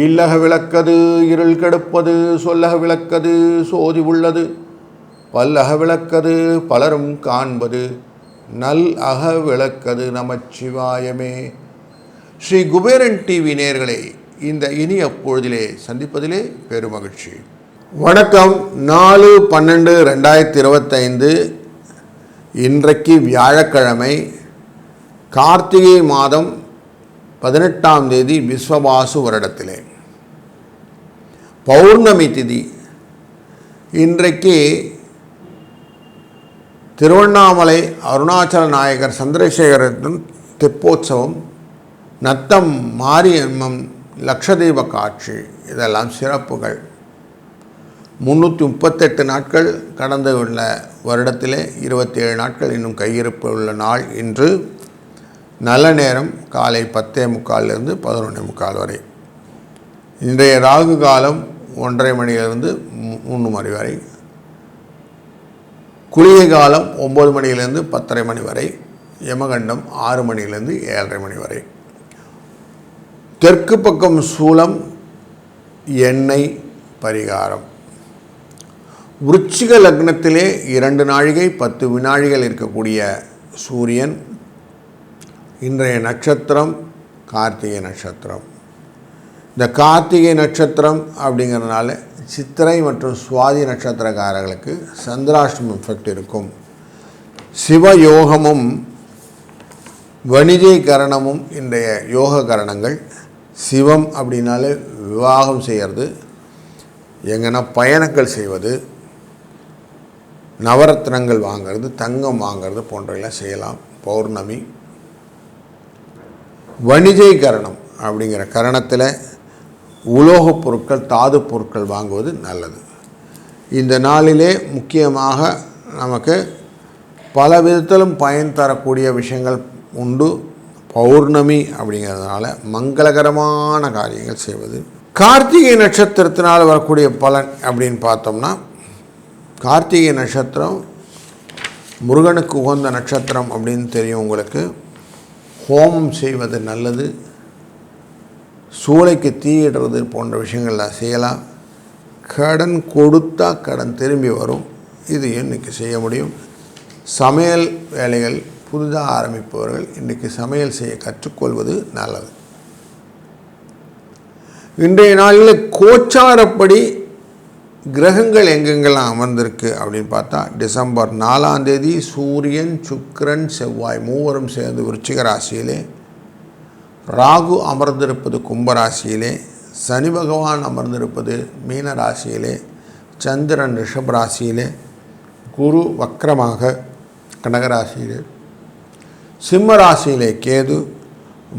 இல்லக விளக்கது இருள் கெடுப்பது, சொல்லக விளக்கது சோதி உள்ளது, பல்லக விளக்கது பலரும் காண்பது, நல் அக விளக்கது நமச்சிவாயமே. ஸ்ரீ குபேரன் டிவி நேயர்களே, இந்த இனிய பொழுதிலே சந்திப்பதிலே பெருமகிழ்ச்சி. வணக்கம். 4/12/2025 இன்றைக்கு வியாழக்கிழமை, கார்த்திகை மாதம் 18ஆம் தேதி, விஸ்வவாசு வருடத்திலே பௌர்ணமி திதி. இன்றைக்கு திருவண்ணாமலை அருணாச்சல நாயகர் சந்திரசேகரத்தின் தெப்போற்சவம், நத்தம் மாரியம்மன் லட்சதீப காட்சி, இதெல்லாம் சிறப்புகள். 338 நாட்கள் கடந்து உள்ள வருடத்திலே 27 நாட்கள் இன்னும் கையிருப்பு உள்ள நாள் இன்று. நல்ல நேரம் காலை 10:45 11:45 வரை. இன்றைய ராகு காலம் 1:30 மணியிலிருந்து 3 மணி வரை. குளிகை காலம் 9 மணியிலிருந்து 10:30 மணி வரை. யமகண்டம் 6 மணியிலிருந்து 7:30 மணி வரை. தெற்கு பக்கம் சூலம், எண்ணெய் பரிகாரம். விருச்சிக லக்னத்திலே 2 நாழிகை 10 வினாழிகள் இருக்கக்கூடிய சூரியன். இன்றைய நட்சத்திரம் கார்த்திகை நட்சத்திரம். இந்த கார்த்திகை நட்சத்திரம் அப்படிங்கிறதுனால சித்திரை மற்றும் சுவாதி நட்சத்திரக்காரர்களுக்கு சந்திராஷ்டமம் எஃபெக்ட் இருக்கும். சிவயோகமும் வணிஜை கரணமும் இன்றைய யோக கரணங்கள். சிவம் அப்படின்னாலே விவாகம் செய்கிறது, எங்கன்னா பயணங்கள் செய்வது, நவரத்னங்கள் வாங்கிறது, தங்கம் வாங்கிறது போன்றவெல்லாம் செய்யலாம். பௌர்ணமி. வணிஜை கரணம் அப்படிங்கிற கரணத்தில் உலோகப் பொருட்கள், தாது பொருட்கள் வாங்குவது நல்லது. இந்த நாளிலே முக்கியமாக நமக்கு பல விதத்திலும் பயன் தரக்கூடிய விஷயங்கள் உண்டு. பௌர்ணமி அப்படிங்கிறதுனால மங்களகரமான காரியங்கள் செய்வது. கார்த்திகை நட்சத்திரத்தினால் வரக்கூடிய பலன் அப்படின்னு பார்த்தோம்னா, கார்த்திகை நட்சத்திரம் முருகனுக்கு உகந்த நட்சத்திரம் அப்படின்னு தெரியும் உங்களுக்கு. ஹோமம் செய்வது நல்லது. சூளைக்கு தீயிடுறது போன்ற விஷயங்கள்லாம் செய்யலாம். கடன் கொடுத்தா கடன் திரும்பி வரும், இது இன்றைக்கி செய்ய முடியும். சமையல் வேலைகள் புதிதாக ஆரம்பிப்பவர்கள் இன்றைக்கி சமையல் செய்ய கற்றுக்கொள்வது நல்லது. இன்றைய நாளில் கோச்சாரப்படி கிரகங்கள் எங்கெங்கெல்லாம் அமர்ந்திருக்கு அப்படின்னு பார்த்தா, டிசம்பர் 4ஆம் தேதி சூரியன், சுக்கிரன், செவ்வாய் மூவரும் சேர்ந்து விருச்சிக ராசியிலே, ராகு அமர்ந்திருப்பது கும்பராசியிலே, சனி பகவான் அமர்ந்திருப்பது மீன ராசியிலே, சந்திரன் ரிஷப ராசியிலே, குரு வக்ரமாக கடகராசியிலே, சிம்ம ராசியிலே கேது,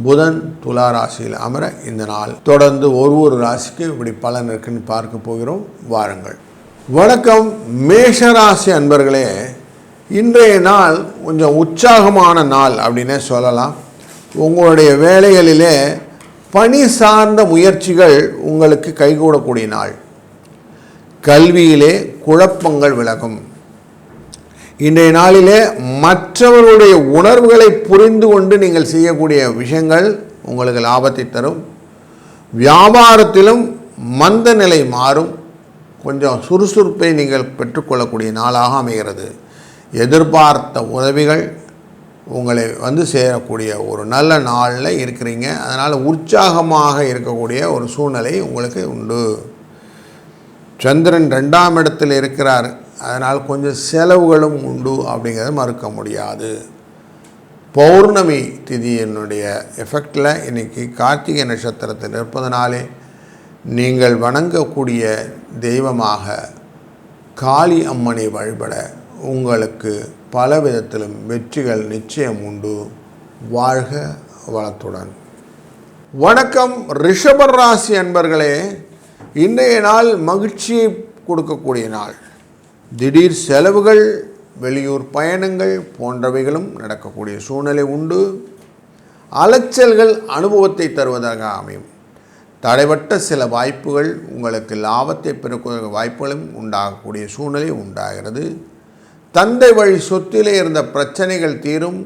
புதன் துலா ராசியில் அமர இந்த நாள் தொடர்ந்து ஒரு ராசிக்கு இப்படி பலன் இருக்குன்னு பார்க்க போகிறோம். வாருங்கள். வணக்கம் மேஷராசி அன்பர்களே. இன்றைய நாள் கொஞ்சம் உற்சாகமான நாள் அப்படின்னே சொல்லலாம். உங்களுடைய வேலைகளிலே பணி சார்ந்த முயற்சிகள் உங்களுக்கு கைகூடக்கூடிய நாள். கல்வியிலே குழப்பங்கள் விலகும். இன்றைய நாளிலே மற்றவர்களுடைய உணர்வுகளை புரிந்து கொண்டு நீங்கள் செய்யக்கூடிய விஷயங்கள் உங்களுக்கு லாபத்தை தரும். வியாபாரத்திலும் மந்த நிலை மாறும். கொஞ்சம் சுறுசுறுப்பை நீங்கள் பெற்றுக்கொள்ளக்கூடிய நாளாக அமைகிறது. எதிர்பார்த்த உதவிகள் உங்களை வந்து சேரக்கூடிய ஒரு நல்ல நாளில் இருக்கிறீங்க. அதனால் உற்சாகமாக இருக்கக்கூடிய ஒரு சூழ்நிலை உங்களுக்கு உண்டு. சந்திரன் 2ஆம் இடத்தில் இருக்கிறார், அதனால் கொஞ்சம் செலவுகளும் உண்டு அப்படிங்கிறத மறுக்க முடியாது. பௌர்ணமி திதியினுடைய எஃபெக்டில் இன்றைக்கி கார்த்திகை நட்சத்திரத்தில் இருப்பதனாலே நீங்கள் வணங்கக்கூடிய தெய்வமாக காளி அம்மனை வழிபட உங்களுக்கு பல விதத்திலும் வெற்றிகள் நிச்சயம் உண்டு. வாழ்க வளத்துடன். வணக்கம் ரிஷப ராசி அன்பர்களே. இன்றைய நாள் மகிழ்ச்சியை கொடுக்கக்கூடிய நாள். திடீர் செலவுகள், வெளியூர் பயணங்கள் போன்றவைகளும் நடக்கக்கூடிய சூழ்நிலை உண்டு. அலைச்சல்கள் அனுபவத்தை தருவதாக அமையும். தடைபட்ட சில வாய்ப்புகள் உங்களுக்கு லாபத்தை பெருக்க வாய்ப்புகளும் உண்டாகக்கூடிய சூழ்நிலை உண்டாகிறது. தந்தை வழி சொத்திலே இருந்த பிரச்சனைகள் தீரும்.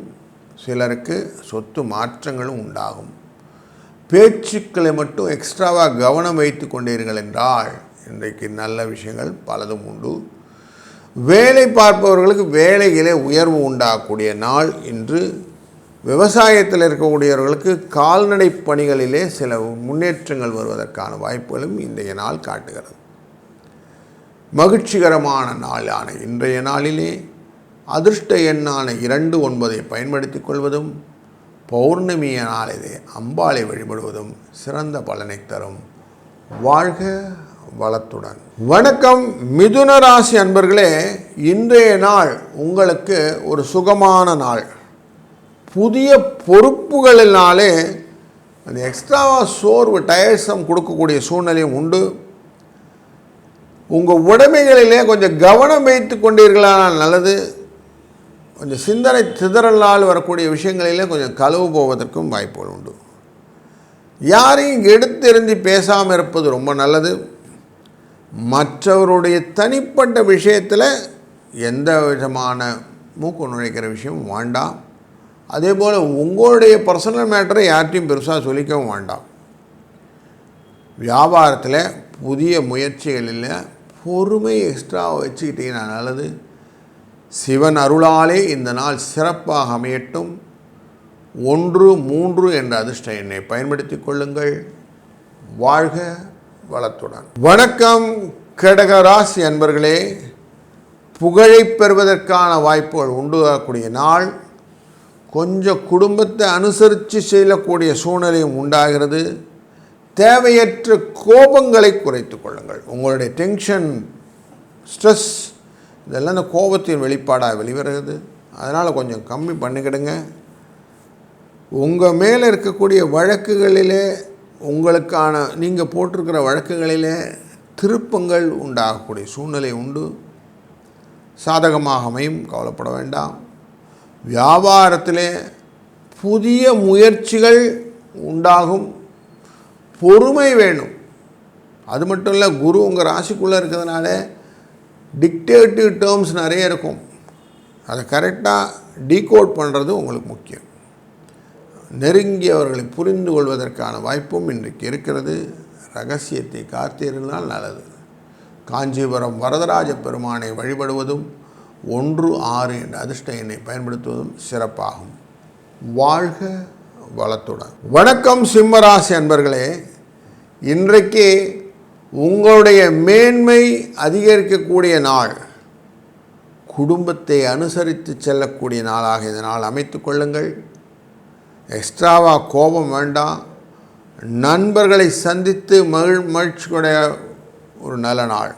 சிலருக்கு சொத்து மாற்றங்களும் உண்டாகும். பேச்சுக்களை மட்டும் எக்ஸ்ட்ராவாக கவனம் வைத்து கொண்டீர்கள் என்றால் இன்றைக்கு நல்ல விஷயங்கள் பலதும் உண்டு. வேலை பார்ப்பவர்களுக்கு வேலையிலே உயர்வு உண்டாகக்கூடிய நாள் இன்று. விவசாயத்தில் இருக்கக்கூடியவர்களுக்கு கால்நடை பணிகளிலே சில முன்னேற்றங்கள் வருவதற்கான வாய்ப்புகளும் இன்றைய நாள் காட்டுகிறது. மகிழ்ச்சிகரமான நாளான இன்றைய நாளிலே அதிர்ஷ்ட எண்ணான 29 பயன்படுத்திக் கொள்வதும், பௌர்ணமிய நாளிலே அம்பாளை வழிபடுவதும் சிறந்த பலனை தரும். வாழ்க வளத்துடன். வணக்கம் மிதுன ராசி அன்பர்களே, இன்றைய நாள் உங்களுக்கு ஒரு சுகமான நாள். புதிய பொறுப்புகளினாலே அந்த எக்ஸ்ட்ராவாக சோர்வு டயர்சம் கொடுக்கக்கூடிய சூழ்நிலையும் உண்டு. உங்கள் உடைமைகளிலே கொஞ்சம் கவனம் வைத்து கொண்டீர்களானால் நல்லது. கொஞ்சம் சிந்தனை சிதறலால் வரக்கூடிய விஷயங்களிலே கொஞ்சம் களவு போவதற்கும் வாய்ப்புகள் உண்டு. யாரையும் எடுத்தெறிஞ்சு பேசாமல் இருப்பது ரொம்ப நல்லது. மற்றவருடைய தனிப்பட்ட விஷயத்தில் எந்த விதமான மூக்கு நுழைக்கிற விஷயமும் வேண்டாம். அதே போல் உங்களுடைய பர்சனல் மேட்டரை யார்ட்டையும் பெருசாக சொல்லிக்கவும் வேண்டாம். வியாபாரத்தில் புதிய முயற்சிகளில் பொறுமை எக்ஸ்ட்ரா வச்சுக்கிட்டீங்கன்னா நல்லது. சிவன் அருளாலே இந்த நாள் சிறப்பாக அமையட்டும். 1-3 என்ற அதிர்ஷ்ட எண்ணை பயன்படுத்தி கொள்ளுங்கள். வாழ்க வளத்துடன். வணக்கம் கடகராசி அன்பர்களே, புகழை பெறுவதற்கான வாய்ப்புகள் உண்டாகக்கூடிய நாள். கொஞ்சம் குடும்பத்தை அனுசரித்து செல்லக்கூடிய சூழ்நிலையும் உண்டாகிறது. தேவையற்ற கோபங்களை குறைத்து கொள்ளுங்கள். உங்களுடைய டென்ஷன், ஸ்ட்ரெஸ் இதெல்லாம் இந்த கோபத்தின் வெளிப்பாடாக வெளிவருகிறது. அதனால் கொஞ்சம் கம்மி பண்ணிக்கிடுங்க. உங்கள் மேலே இருக்கக்கூடிய வழக்குகளிலே, உங்களுக்கான நீங்கள் போட்டிருக்கிற வழக்குகளிலே திருப்பங்கள் உண்டாகக்கூடிய சூழ்நிலை உண்டு. சாதகமாக அமையும், கவலைப்பட வேண்டாம். வியாபாரத்திலே புதிய முயற்சிகள் உண்டாகும். பொறுமை வேணும். அது மட்டும் இல்லை, குரு உங்கள் ராசிக்குள்ளே இருக்கிறதுனால டிக்டேட்டிவ் டேர்ம்ஸ் நிறைய இருக்கும். அதை கரெக்டாக டீகோட் பண்ணுறது உங்களுக்கு முக்கியம். நெருங்கியவர்களை புரிந்து கொள்வதற்கான வாய்ப்பும் இன்றைக்கு இருக்கிறது. ரகசியத்தை காத்திருந்தால் நல்லது. காஞ்சிபுரம் வரதராஜ பெருமானை வழிபடுவதும் 1-6 என்ற அதிர்ஷ்ட எண்ணை பயன்படுத்துவதும் சிறப்பாகும். வாழ்க வளத்துடன். வணக்கம் சிம்மராசி அன்பர்களே, இன்றைக்கு உங்களுடைய மேன்மை அதிகரிக்கக்கூடிய நாள். குடும்பத்தை அனுசரித்து செல்லக்கூடிய நாளாக இந்த நாள் அமைத்து கொள்ளுங்கள். எக்ஸ்ட்ராவாக கோபம் வேண்டாம். நண்பர்களை சந்தித்து மகிழ்ச்சியுடைய ஒரு நல்ல நாள்.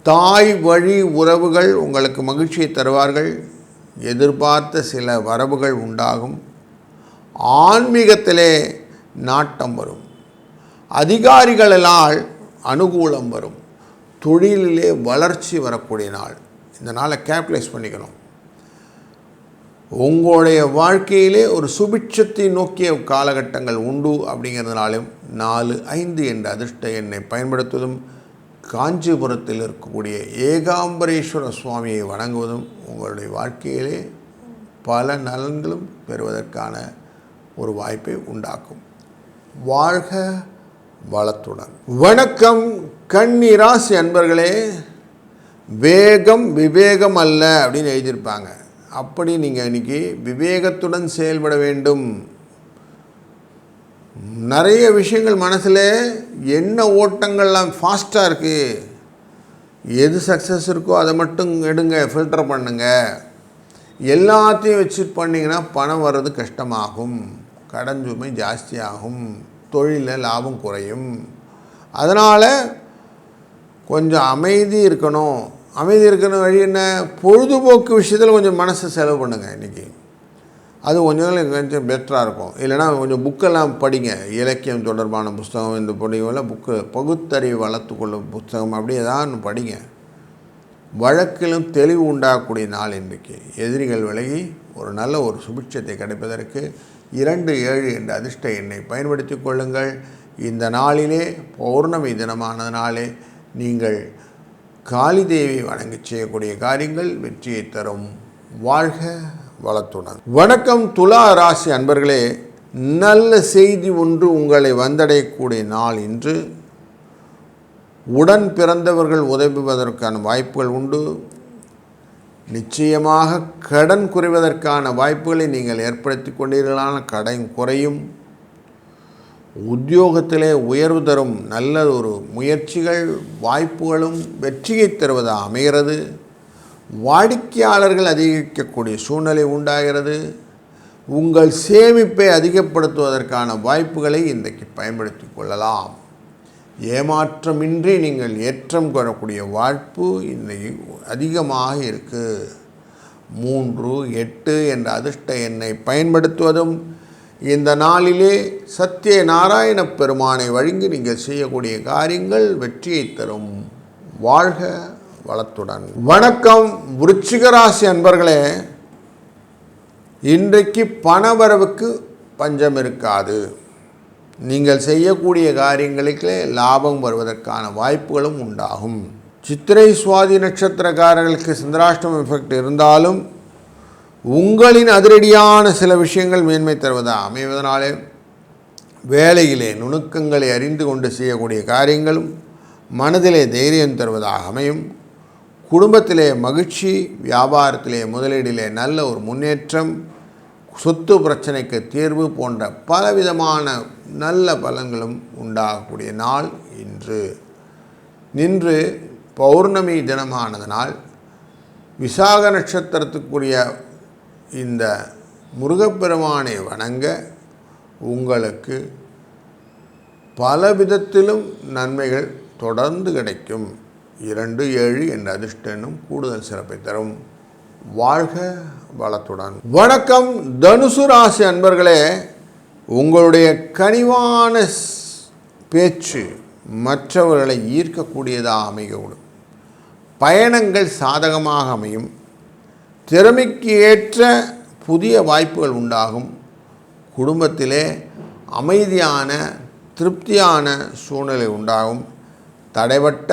தாய் வழி உறவுகள் உங்களுக்கு மகிழ்ச்சியை தருவார்கள். எதிர்பார்த்த சில வரவுகள் உண்டாகும். ஆன்மீகத்திலே நாட்டம் வரும். அதிகாரிகளால் அனுகூலம் வரும். தொழிலிலே வளர்ச்சி வரக்கூடிய நாள். இந்த நாளை கேப்டலைஸ் பண்ணிக்கணும். உங்களுடைய வாழ்க்கையிலே ஒரு சுபிட்சத்தை நோக்கிய காலகட்டங்கள் உண்டு. அப்படிங்கிறதுனாலும் 4-5 என்ற அதிர்ஷ்ட எண்ணை பயன்படுத்துவதும், காஞ்சிபுரத்தில் இருக்கக்கூடிய ஏகாம்பரேஸ்வர சுவாமியை வணங்குவதும் உங்களுடைய வாழ்க்கையிலே பல நலன்களும் பெறுவதற்கான ஒரு வாய்ப்பை உண்டாக்கும். வாழ்க வளத்துடன். வணக்கம் கன்னி ராசி அன்பர்களே, வேகம் விவேகம் அல்ல அப்படின்னு எழுதியிருப்பாங்க. அப்படி நீங்கள் இன்றைக்கி விவேகத்துடன் செயல்பட வேண்டும். நிறைய விஷயங்கள் மனசில் என்ன ஓட்டங்கள்லாம் ஃபாஸ்ட்டாக இருக்குது. எது சக்ஸஸ் இருக்கோ அதை மட்டும் எடுங்க, ஃபில்டர் பண்ணுங்க. எல்லாத்தையும் வச்சுட்டு பண்ணிங்கன்னா பணம் வர்றது கஷ்டமாகும், கடன் சுமை ஜாஸ்தியாகும், தொழிலில் லாபம் குறையும். அதனால் கொஞ்சம் அமைதி இருக்கணும். அமைதி இருக்கிற வழி என்ன? பொழுதுபோக்கு விஷயத்தில் கொஞ்சம் மனசை செலவு பண்ணுங்கள் இன்றைக்கி. அது கொஞ்சம் பெட்டராக இருக்கும். இல்லைனா கொஞ்சம் புக்கெல்லாம் படிங்க. இலக்கியம் தொடர்பான புஸ்தகம், இந்த படிவெல்லாம் புக்கு, பகுத்தறிவு வளர்த்துக்கொள்ளும் புத்தகம், அப்படி ஏதாவது படிங்க. வழக்கிலும் தெளிவு உண்டாகக்கூடிய நாள் இன்றைக்கு. எதிரிகள் விலகி ஒரு நல்ல ஒரு சுபிட்சத்தை கிடைப்பதற்கு 2-7 என்ற அதிர்ஷ்ட எண்ணை பயன்படுத்தி கொள்ளுங்கள். இந்த நாளிலே பௌர்ணமி தினமானதினாலே நீங்கள் காளி தேவி வணங்கி செய்யக்கூடிய காரியங்கள் வெற்றியை தரும். வாழ்க வளத்துடன். வணக்கம் துலா ராசி அன்பர்களே, நல்ல செய்தி ஒன்று உங்களை வந்தடையக்கூடிய நாள் இன்று. உடன் பிறந்தவர்கள் உதவுவதற்கான வாய்ப்புகள் உண்டு. நிச்சயமாக கடன் குறைவதற்கான வாய்ப்புகளை நீங்கள் ஏற்படுத்தி கொண்டீர்களான கடன் குறையும். உத்தியோகத்திலே உயர்வு தரும் நல்ல ஒரு முயற்சிகள் வாய்ப்புகளும் வெற்றியை தருவதாக அமைகிறது. வாடிக்கையாளர்கள் அதிகரிக்கக்கூடிய சூழ்நிலை உண்டாகிறது. உங்கள் சேமிப்பை அதிகப்படுத்துவதற்கான வாய்ப்புகளை இன்றைக்கு பயன்படுத்தி கொள்ளலாம். ஏமாற்றமின்றி நீங்கள் ஏற்றம் பெறக்கூடிய வாய்ப்பு இன்றைக்கு அதிகமாக இருக்குது. 3, 8 என்ற அதிர்ஷ்ட எண்ணை பயன்படுத்துவதும் இந்த நாளிலே சத்திய நாராயண பெருமானை வழங்கி நீங்கள் செய்யக்கூடிய காரியங்கள் வெற்றியை தரும். வாழ்க வளத்துடன். வணக்கம் விருச்சிக ராசி அன்பர்களே, இன்றைக்கு பணவரவுக்கு பஞ்சம் இருக்காது. நீங்கள் செய்யக்கூடிய காரியங்களுக்கு லாபம் வருவதற்கான வாய்ப்புகளும் உண்டாகும். சித்திரை சுவாதி நட்சத்திரக்காரர்களுக்கு சந்திராஷ்டம எஃபெக்ட் இருந்தாலும் உங்களின் அதிரடியான சில விஷயங்கள் மேன்மை தருவதாக அமைவதனாலே வேலையிலே நுணுக்கங்களை அறிந்து கொண்டு செய்யக்கூடிய காரியங்களும் மனதிலே தைரியம் தருவதாக அமையும். குடும்பத்திலே மகிழ்ச்சி, வியாபாரத்திலே முதலீடிலே நல்ல ஒரு முன்னேற்றம், சொத்து பிரச்சனைக்கு தீர்வு போன்ற பலவிதமான நல்ல பலன்களும் உண்டாகக்கூடிய நாள் இன்று பௌர்ணமி தினமானதனால் விசாக நட்சத்திரத்துக்குரிய இந்த முருகப்பெருமானை வணங்க உங்களுக்கு பல விதத்திலும் நன்மைகள் தொடர்ந்து கிடைக்கும். 2, 7 என்ற அதிர்ஷ்டம் கூடுதல் சிறப்பை தரும். வாழ்க வளத்துடன். வணக்கம் தனுசு ராசி அன்பர்களே, உங்களுடைய கனிவான பேச்சு மற்றவர்களை ஈர்க்கக்கூடியதாக அமையக்கூடும். பயணங்கள் சாதகமாக அமையும். திறமைக்கு ஏற்ற புதிய வாய்ப்புகள் உண்டாகும். குடும்பத்திலே அமைதியான திருப்தியான சூழ்நிலை உண்டாகும். தடைபட்ட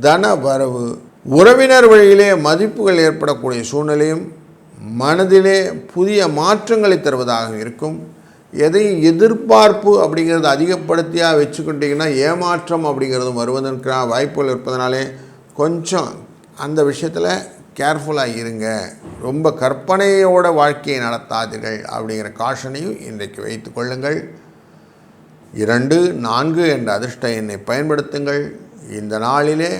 தன வரவு, உறவினர் வழியிலே மதிப்புகள் ஏற்படக்கூடிய சூழ்நிலையும் மனதிலே புதிய மாற்றங்களை தருவதாக இருக்கும். எதையும் எதிர்பார்ப்பு அப்படிங்கிறது அதிகப்படுத்தியாக வச்சுக்கிட்டிங்கன்னா ஏமாற்றம் அப்படிங்கிறதும் வருவதற்கான வாய்ப்புகள் இருப்பதனாலே கொஞ்சம் அந்த விஷயத்தில் கேர்ஃபுல்லாக இருங்க. ரொம்ப கற்பனையோட வாழ்க்கையை நடத்தாதீர்கள் அப்படிங்கிற காஷனையும் இன்றைக்கு வைத்து கொள்ளுங்கள். 2, 4 என்ற அதிர்ஷ்ட எண்ணை பயன்படுத்துங்கள். இந்த நாளிலே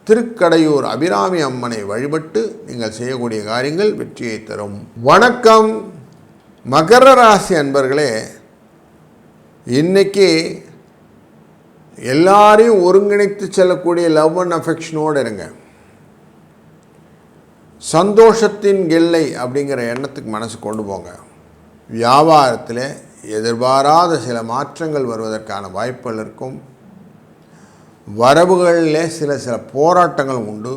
திருக்கடையூர் அபிராமி அம்மனை வழிபட்டு நீங்கள் செய்யக்கூடிய காரியங்கள் வெற்றியை தரும். வணக்கம் மகர ராசி அன்பர்களே, இன்றைக்கி எல்லாரையும் ஒருங்கிணைத்து செல்லக்கூடிய லவ் அண்ட் அஃபெக்ஷனோடு இருங்க. சந்தோஷத்தின் எல்லை அப்படிங்கிற எண்ணத்துக்கு மனசு கொண்டு போங்க. வியாபாரத்தில் எதிர்பாராத சில மாற்றங்கள் வருவதற்கான வாய்ப்புகள் இருக்கும். வரவுகளில் சில போராட்டங்களும் உண்டு.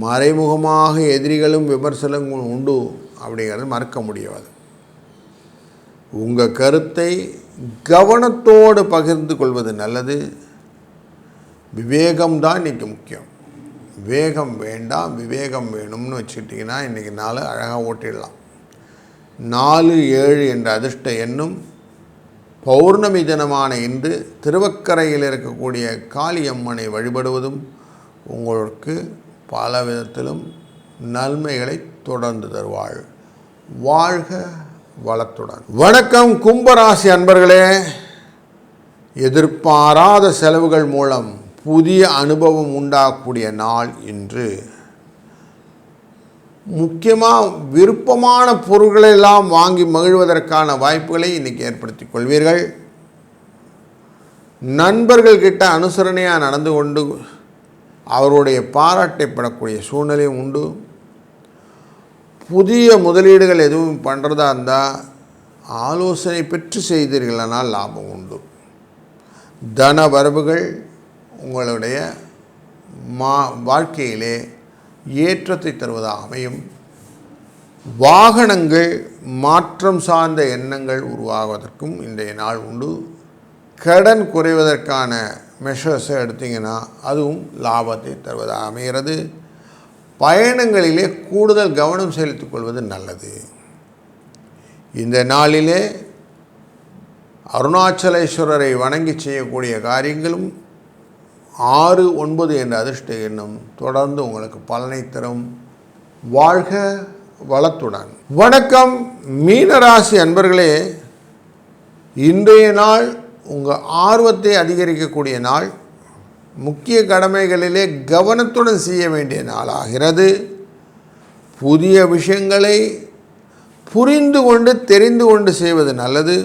மறைமுகமாக எதிரிகளும் விமர்சனங்களும் உண்டு அப்படிங்கிறது மறக்க முடியாது. உங்கள் கருத்தை கவனத்தோடு பகிர்ந்து கொள்வது நல்லது. விவேகம்தான் இன்றைக்கி முக்கியம். வேகம் வேண்டாம், விவேகம் வேணும்னு வச்சுக்கிட்டிங்கன்னா இன்றைக்கி நாள் அழகாக ஓட்டிடலாம். 4, 7 என்ற அதிர்ஷ்ட எண்ணும் பௌர்ணமி தினமான இன்று திருவக்கரையில் இருக்கக்கூடிய காளியம்மனை வழிபடுவதும் உங்களுக்கு பல விதத்திலும் நன்மைகளை தொடர்ந்து தருவாள். வாழ்க வளத்துடன். வணக்கம் கும்பராசி அன்பர்களே, எதிர்பாராத செலவுகள் மூலம் புதிய அனுபவம் உண்டாகக்கூடிய நாள் இன்று. முக்கியமாக விருப்பமான பொருட்களெல்லாம் வாங்கி மகிழ்வதற்கான வாய்ப்புகளை இன்றைக்கி ஏற்படுத்தி கொள்வீர்கள். நண்பர்கள்கிட்ட அனுசரணையாக நடந்து கொண்டு அவருடைய பாராட்டை பெறக்கூடிய சூழ்நிலையும் உண்டு. புதிய முதலீடுகள் எதுவும் பண்ணுறதா இருந்தால் ஆலோசனை பெற்று செய்தீர்களானால் லாபம் உண்டு. தன வரவுகள் உங்களுடைய வாழ்க்கையிலே ஏற்றத்தை தருவதாக அமையும். வாகனங்கள் மாற்றம் சார்ந்த எண்ணங்கள் உருவாகுவதற்கும் இன்றைய நாள் உண்டு. கடன் குறைவதற்கான மெஷர்ஸை எடுத்திங்கன்னா அதுவும் லாபத்தை தருவதாக அமைகிறது. பயணங்களிலே கூடுதல் கவனம் செலுத்திக் கொள்வது நல்லது. இந்த நாளிலே அருணாச்சலேஸ்வரரை வணங்கி செய்யக்கூடிய காரியங்களும் 6, 9 என்ற அதிர்ஷ்ட எண்ணும் தொடர்ந்து உங்களுக்கு பலனை தரும். வாழ்க வளத்துடன். வணக்கம் மீனராசி அன்பர்களே, இன்றைய நாள் உங்கள் ஆர்வத்தை அதிகரிக்கக்கூடிய நாள். முக்கிய கடமைகளிலே கவனத்துடன் செய்ய வேண்டிய நாளாகிறது. புதிய விஷயங்களை புரிந்து கொண்டு தெரிந்து கொண்டு செய்வது நல்லது.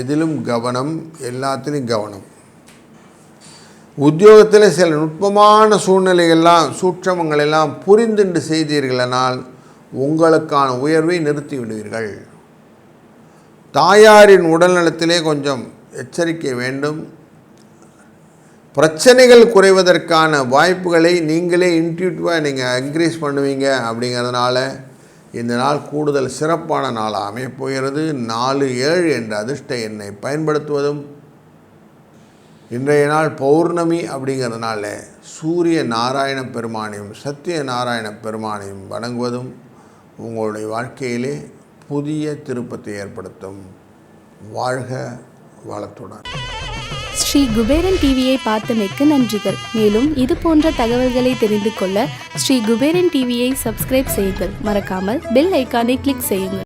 எதிலும் கவனம், எல்லாத்திலும் கவனம். உத்தியோகத்தில் சில நுட்பமான சூழ்நிலைகள்லாம் சூட்சமங்கள் எல்லாம் புரிந்துண்டு செய்தீர்களானால் உங்களுக்கான உயர்வை நிறுத்தி விடுவீர்கள். தாயாரின் உடல்நலத்திலே கொஞ்சம் எச்சரிக்கை வேண்டும். பிரச்சனைகள் குறைவதற்கான வாய்ப்புகளை நீங்களே இன்ட்யூட்டிவாக நீங்கள் இன்க்ரீஸ் பண்ணுவீங்க. அப்படிங்கிறதுனால இந்த நாள் கூடுதல் சிறப்பான நாளாக அமையப்போகிறது. 4, 7 என்ற அதிர்ஷ்ட எண்ணை பயன்படுத்துவதும், இன்றைய நாள் பௌர்ணமி அப்படிங்கிறதுனால சூரிய நாராயண பெருமானையும் சத்திய நாராயண பெருமானையும் வணங்குவதும் உங்களுடைய வாழ்க்கையிலே புதிய திருப்பத்தை ஏற்படுத்தும். வாழ்க வளத்துடன். ஸ்ரீ குபேரன் டிவியை பார்த்தமைக்கு நன்றிகள். மேலும் இது போன்ற தகவல்களை தெரிந்து கொள்ள ஸ்ரீ குபேரன் டிவியை சப்ஸ்கிரைப் செய்யுங்கள். மறக்காமல் பெல் ஐக்கானை கிளிக் செய்யுங்கள்.